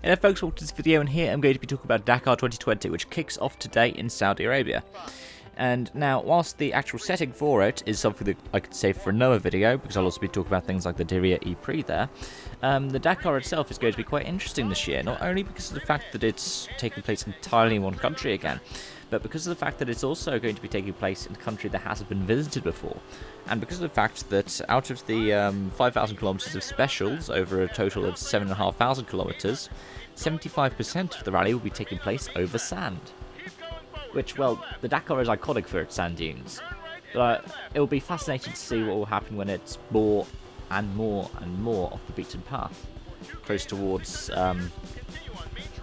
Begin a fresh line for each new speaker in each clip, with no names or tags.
Hello folks, welcome to this video, and here I'm going to be talking about Dakar 2020, which kicks off today in Saudi Arabia. And now, whilst the actual setting for it is something that I could save for another video, because I'll also be talking about things like the Diriyah E-Prix there, the Dakar itself is going to be quite interesting this year, not only because of the fact that it's taking place entirely in one country again, but because of the fact that it's also going to be taking place in a country that hasn't been visited before. And because of the fact that out of the 5,000 kilometres of specials over a total of 7,500 kilometres, 75% of the rally will be taking place over sand. Which, well, the Dakar is iconic for its sand dunes, but it will be fascinating to see what will happen when it's more and more and more off the beaten path, close towards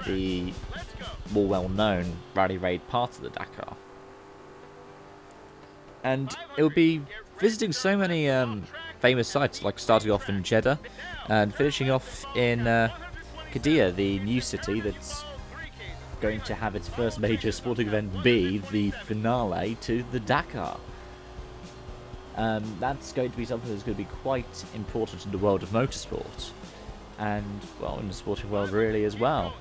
the more well-known rally raid part of the Dakar. And it will be visiting so many famous sites, like starting off in Jeddah and finishing off in Qiddiya, the new city that's going to have its first major sporting event be the finale to the Dakar. That's going to be something that's going to be quite important in the world of motorsport, and, well, in the sporting world really as well.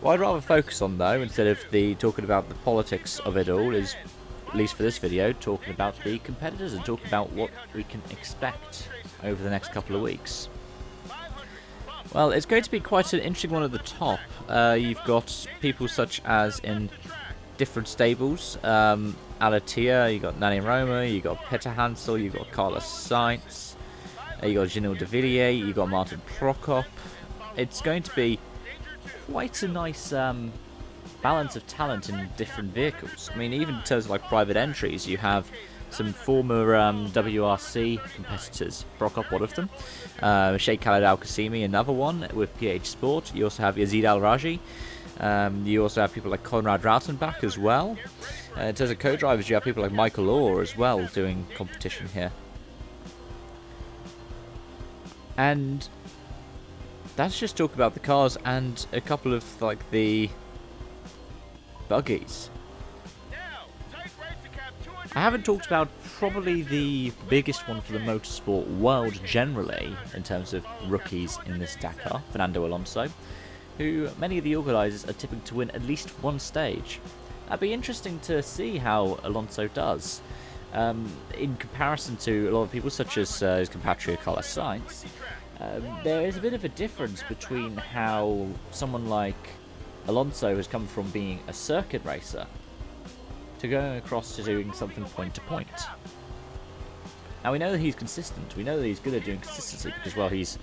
What I'd rather focus on, though, instead of talking about the politics of it all, is, at least for this video, talking about the competitors and talking about what we can expect over the next couple of weeks. Well, it's going to be quite an interesting one at the top. You've got people such as in different stables. Al-Attiyah, you've got Nani Roma, you've got Peter Hansel, you've got Carlos Sainz, you've got Gilles de Villiers, you've got Martin Prokop. It's going to be quite a nice balance of talent in different vehicles. I mean, even in terms of like private entries, you have some former WRC competitors, Prokop, one of them, Sheikh Khaled Al-Quassimi, another one with PH Sport. You also have Yazid Al-Rajhi. You also have people like Konrad Rautenbach as well. In terms of co-drivers, you have people like Michael Orr as well doing competition here. And that's just talk about the cars and a couple of like the buggies. I haven't talked about probably the biggest one for the motorsport world generally in terms of rookies in this Dakar, Fernando Alonso, who many of the organisers are tipping to win at least one stage. That'd be interesting to see how Alonso does. In comparison to a lot of people such as his compatriot Carlos Sainz, there is a bit of a difference between how someone like Alonso has come from being a circuit racer to going across to doing something point to point. Now, we know that he's consistent, we know that he's good at doing consistency because, well, he's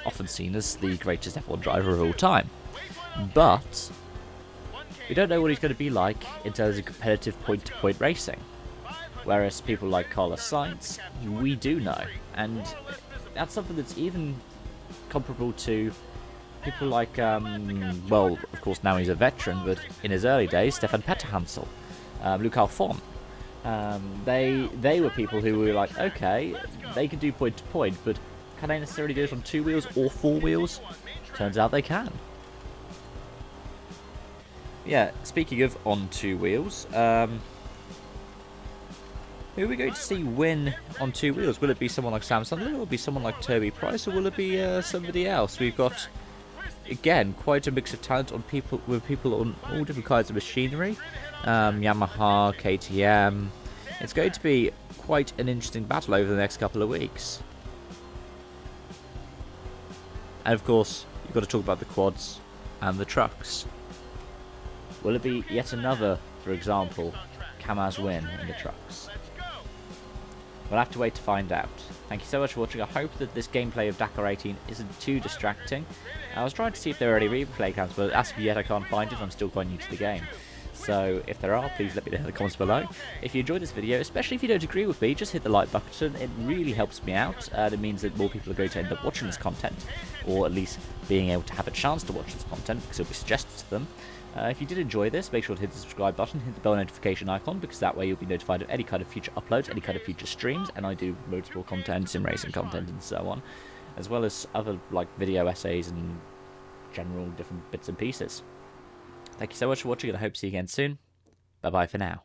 often seen as the greatest F1 driver of all time. But we don't know what he's going to be like in terms of competitive point to point racing. Whereas people like Carlos Sainz, we do know. And that's something that's even comparable to people like, well, of course now he's a veteran, but in his early days, Stefan Peterhansel, Luc Alphon. They were people who were like, okay, they can do point to point, but can they necessarily do it on 2 wheels or 4 wheels? Turns out they can. Yeah, speaking of on 2 wheels, who are we going to see win on 2 wheels? Will it be someone like Sam Sundler? Will it be someone like Toby Price? Or will it be somebody else? We've got, again, quite a mix of talent on people on all different kinds of machinery. Yamaha, KTM. It's going to be quite an interesting battle over the next couple of weeks. And of course, you've got to talk about the quads and the trucks. Will it be yet another, for example, Kamaz win in the trucks? We'll have to wait to find out. Thank you so much for watching. I hope that this gameplay of Dakar 18 isn't too distracting. I was trying to see if there are any replay cams, but as of yet I can't find it. I'm still quite new to the game. So if there are, please let me know in the comments below. If you enjoyed this video, especially if you don't agree with me, just hit the like button. It really helps me out. It means that more people are going to end up watching this content, or at least being able to have a chance to watch this content because it'll be suggested to them. If you did enjoy this, make sure to hit the subscribe button, hit the bell notification icon, because that way you'll be notified of any kind of future uploads, any kind of future streams, and I do motorsport content, sim racing content, and so on, as well as other like video essays and general different bits and pieces. Thank you so much for watching, and I hope to see you again soon. Bye bye for now.